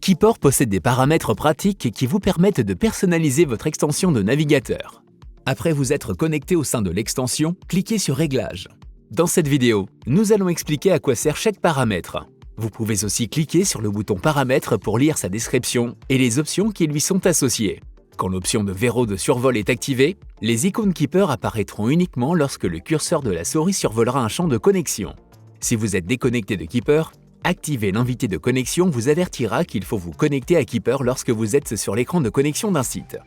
Keeper possède des paramètres pratiques qui vous permettent de personnaliser votre extension de navigateur. Après vous être connecté au sein de l'extension, cliquez sur Réglages. Dans cette vidéo, nous allons expliquer à quoi sert chaque paramètre. Vous pouvez aussi cliquer sur le bouton Paramètres pour lire sa description et les options qui lui sont associées. Quand l'option de verrou de survol est activée, les icônes Keeper apparaîtront uniquement lorsque le curseur de la souris survolera un champ de connexion. Si vous êtes déconnecté de Keeper, activer l'invité de connexion vous avertira qu'il faut vous connecter à Keeper lorsque vous êtes sur l'écran de connexion d'un site.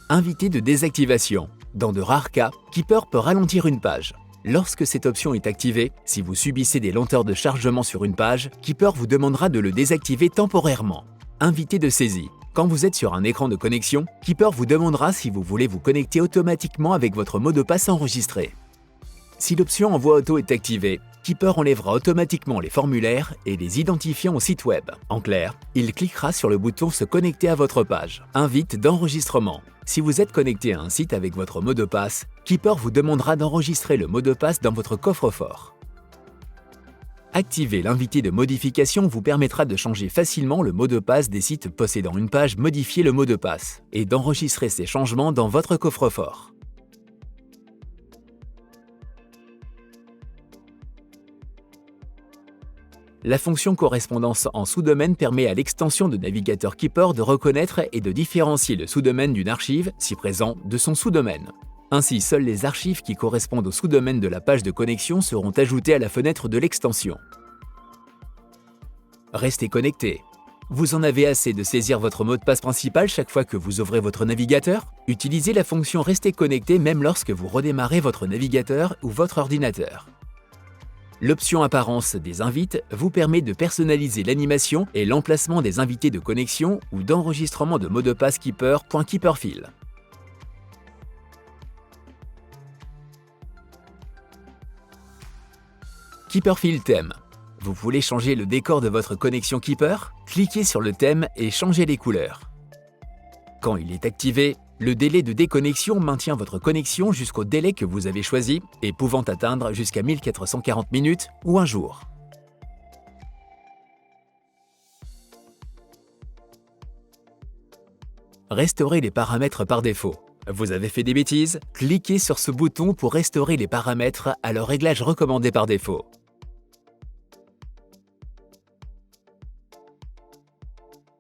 Invité de désactivation. Dans de rares cas, Keeper peut ralentir une page. Lorsque cette option est activée, si vous subissez des lenteurs de chargement sur une page, Keeper vous demandera de le désactiver temporairement. Invité de saisie. Quand vous êtes sur un écran de connexion, Keeper vous demandera si vous voulez vous connecter automatiquement avec votre mot de passe enregistré. Si l'option envoi auto est activée, Keeper enlèvera automatiquement les formulaires et les identifiants au site web. En clair, il cliquera sur le bouton Se connecter à votre page. Invite d'enregistrement. Si vous êtes connecté à un site avec votre mot de passe, Keeper vous demandera d'enregistrer le mot de passe dans votre coffre-fort. Activer l'invité de modification vous permettra de changer facilement le mot de passe des sites possédant une page modifiée le mot de passe et d'enregistrer ces changements dans votre coffre-fort. La fonction correspondance en sous-domaine permet à l'extension de navigateur Keeper de reconnaître et de différencier le sous-domaine d'une archive, si présent, de son sous-domaine. Ainsi, seules les archives qui correspondent au sous-domaine de la page de connexion seront ajoutées à la fenêtre de l'extension. Restez connecté. Vous en avez assez de saisir votre mot de passe principal chaque fois que vous ouvrez votre navigateur? Utilisez la fonction Rester connecté même lorsque vous redémarrez votre navigateur ou votre ordinateur. L'option Apparence des invites vous permet de personnaliser l'animation et l'emplacement des invités de connexion ou d'enregistrement de mots de passe Keeper.Keeperfill. Keeperfill thème. Vous voulez changer le décor de votre connexion Keeper? Cliquez sur le thème et changez les couleurs. Quand il est activé, le délai de déconnexion maintient votre connexion jusqu'au délai que vous avez choisi et pouvant atteindre jusqu'à 1440 minutes ou un jour. Restaurer les paramètres par défaut. Vous avez fait des bêtises? Cliquez sur ce bouton pour restaurer les paramètres à leur réglage recommandé par défaut.